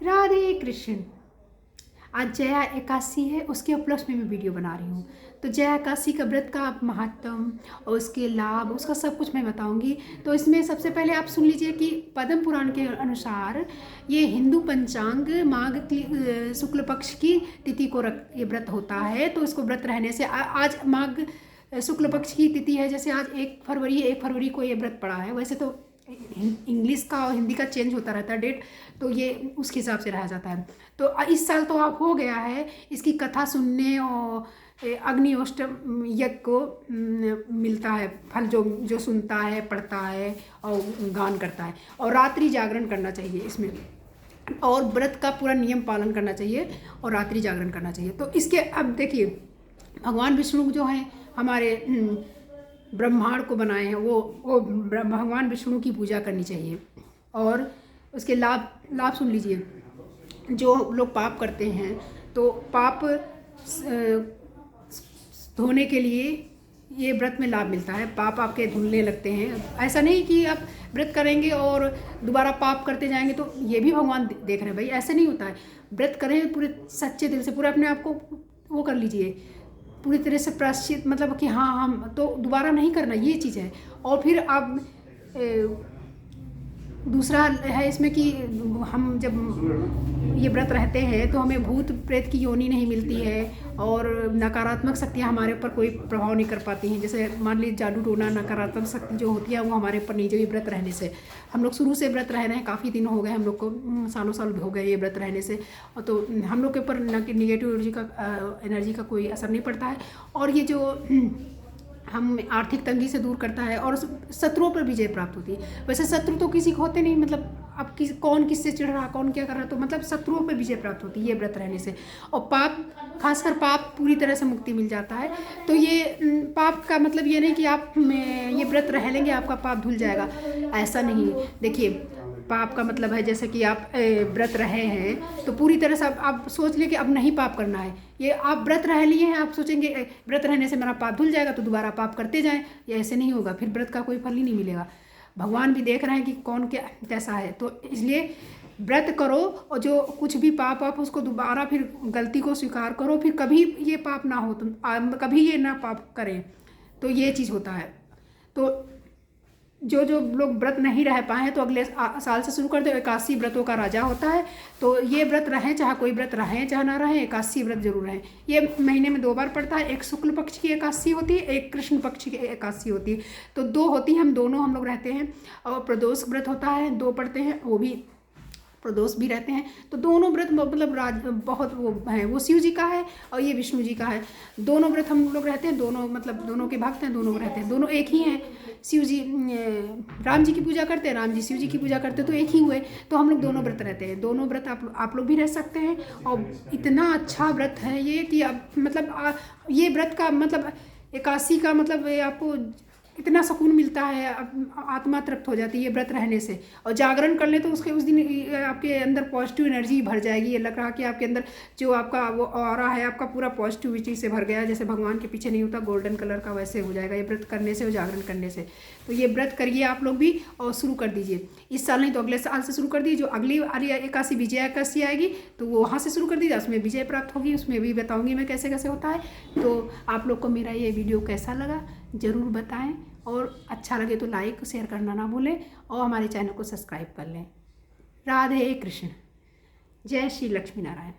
राधे कृष्ण। आज जया एकादशी है, उसके उपलक्ष्य में मैं वीडियो बना रही हूँ। तो जया एकादशी का व्रत का महात्म और उसके लाभ, उसका सब कुछ मैं बताऊंगी। तो इसमें सबसे पहले आप सुन लीजिए कि पद्म पुराण के अनुसार ये हिंदू पंचांग माघ की शुक्ल पक्ष की तिथि को ये व्रत होता है। तो इसको व्रत रहने से आज माघ शुक्ल पक्ष की तिथि है, जैसे आज 1 फरवरी है, 1 फरवरी को ये व्रत पड़ा है। वैसे तो इंग्लिश का और हिंदी का चेंज होता रहता है डेट, तो ये उसके हिसाब से रहा जाता है। तो इस साल तो आप हो गया है इसकी कथा सुनने और अग्निहोष्टम यज्ञ को मिलता है फल, जो जो सुनता है, पढ़ता है और गान करता है। और रात्रि जागरण करना चाहिए इसमें, और व्रत का पूरा नियम पालन करना चाहिए और रात्रि जागरण करना चाहिए। तो इसके अब देखिए, भगवान विष्णु जो हैं हमारे ब्रह्मांड को बनाए हैं, वो भगवान विष्णु की पूजा करनी चाहिए। और उसके लाभ लाभ सुन लीजिए। जो लोग पाप करते हैं तो पाप धोने के लिए ये व्रत में लाभ मिलता है। पाप आपके धुलने लगते हैं। ऐसा नहीं कि आप व्रत करेंगे और दोबारा पाप करते जाएंगे, तो ये भी भगवान देख रहे हैं भाई, ऐसे नहीं होता है। व्रत करें पूरे सच्चे दिल से, पूरा अपने आप को वो कर लीजिए पूरी तरह से प्रायश्चित, मतलब कि हाँ हम तो दोबारा नहीं करना, ये चीज़ है। और फिर आप दूसरा है इसमें कि हम जब ये व्रत रहते हैं तो हमें भूत प्रेत की योनि नहीं मिलती है, और नकारात्मक शक्तियाँ हमारे ऊपर कोई प्रभाव नहीं कर पाती हैं। जैसे मान लीजिए जादू टोना, नकारात्मक शक्ति जो होती है वो हमारे ऊपर नहीं, जो ये व्रत रहने से। हम लोग शुरू से व्रत रह रहे हैं, काफ़ी दिन हो गए हम लोग को, सालों साल हो गए ये व्रत रहने से। और तो हम लोग के ऊपर निगेटिव एनर्जी का कोई असर नहीं पड़ता है। और ये जो हम आर्थिक तंगी से दूर करता है, और शत्रुओं पर विजय प्राप्त होती है। वैसे शत्रु तो किसी को होते नहीं, मतलब अब कौन किससे चिढ़ रहा, कौन क्या कर रहा, तो मतलब शत्रुओं पर विजय प्राप्त होती है ये व्रत रहने से। और पाप, खासकर पाप पूरी तरह से मुक्ति मिल जाता है। तो ये पाप का मतलब ये नहीं कि आप ये व्रत रह लेंगे आपका पाप धुल जाएगा, ऐसा नहीं। देखिए, पाप का मतलब है जैसे कि आप व्रत रहे हैं तो पूरी तरह से आप सोच लें कि अब नहीं पाप करना है। ये आप व्रत रह लिए हैं, आप सोचेंगे व्रत रहने से मेरा पाप धुल जाएगा तो दोबारा पाप करते जाएं, ये ऐसे नहीं होगा, फिर व्रत का कोई फल ही नहीं मिलेगा। भगवान भी देख रहे हैं कि कौन क्या कैसा है। तो इसलिए व्रत करो, और जो कुछ भी पाप आप उसको दोबारा फिर गलती को स्वीकार करो, फिर कभी ये पाप ना हो, तुम कभी ये ना पाप करें। तो ये चीज़ होता है। तो जो जो लोग व्रत नहीं रह पाए हैं तो अगले साल से शुरू कर दो। एकादशी व्रतों का राजा होता है, तो ये व्रत रहें, चाहे कोई व्रत रहें चाहे ना रहें, एकादशी व्रत जरूर रहें। ये महीने में 2 बार पड़ता है, एक शुक्ल पक्ष की एकादशी होती है, एक कृष्ण पक्ष की एकादशी होती है। तो 2 होती हैं, हम दोनों हम लोग रहते हैं। और प्रदोष व्रत होता है, 2 पढ़ते हैं, वो भी प्रदोष भी रहते हैं। तो दोनों व्रत मतलब बहुत वो है, वो शिव जी का है और ये विष्णु जी का है। दोनों व्रत हम लोग रहते हैं, दोनों मतलब दोनों के भक्त हैं, दोनों रहते हैं, दोनों एक ही हैं। शिव जी राम जी की पूजा करते हैं, राम जी शिव जी की पूजा करते हैं, तो एक ही हुए। तो हम लोग दोनों व्रत रहते हैं, दोनों व्रत आप लोग भी रह सकते हैं। और इतना अच्छा व्रत है ये कि अब मतलब ये व्रत का मतलब एकादशी का मतलब आपको इतना सुकून मिलता है, आत्मा तृप्त हो जाती है ये व्रत रहने से। और जागरण कर ले तो उसके उस दिन आपके अंदर पॉजिटिव एनर्जी भर जाएगी। ये लग रहा कि आपके अंदर जो आपका वो ऑरा है आपका पूरा पॉजिटिविटी से भर गया, जैसे भगवान के पीछे नहीं होता गोल्डन कलर का, वैसे हो जाएगा ये व्रत करने से और जागरण करने से। तो ये व्रत करिए आप लोग भी, और शुरू कर दीजिए। इस साल नहीं तो अगले साल से शुरू कर दीजिए। जो अगली एकादशी विजया एकादशी आएगी तो वो वहाँ से शुरू कर दीजिए, उसमें विजय प्राप्त होगी, उसमें भी बताऊँगी मैं कैसे कैसे होता है। तो आप लोग को मेरा ये वीडियो कैसा लगा ज़रूर बताएं, और अच्छा लगे तो लाइक शेयर करना ना भूलें, और हमारे चैनल को सब्सक्राइब कर लें। राधे कृष्ण। जय श्री लक्ष्मी नारायण।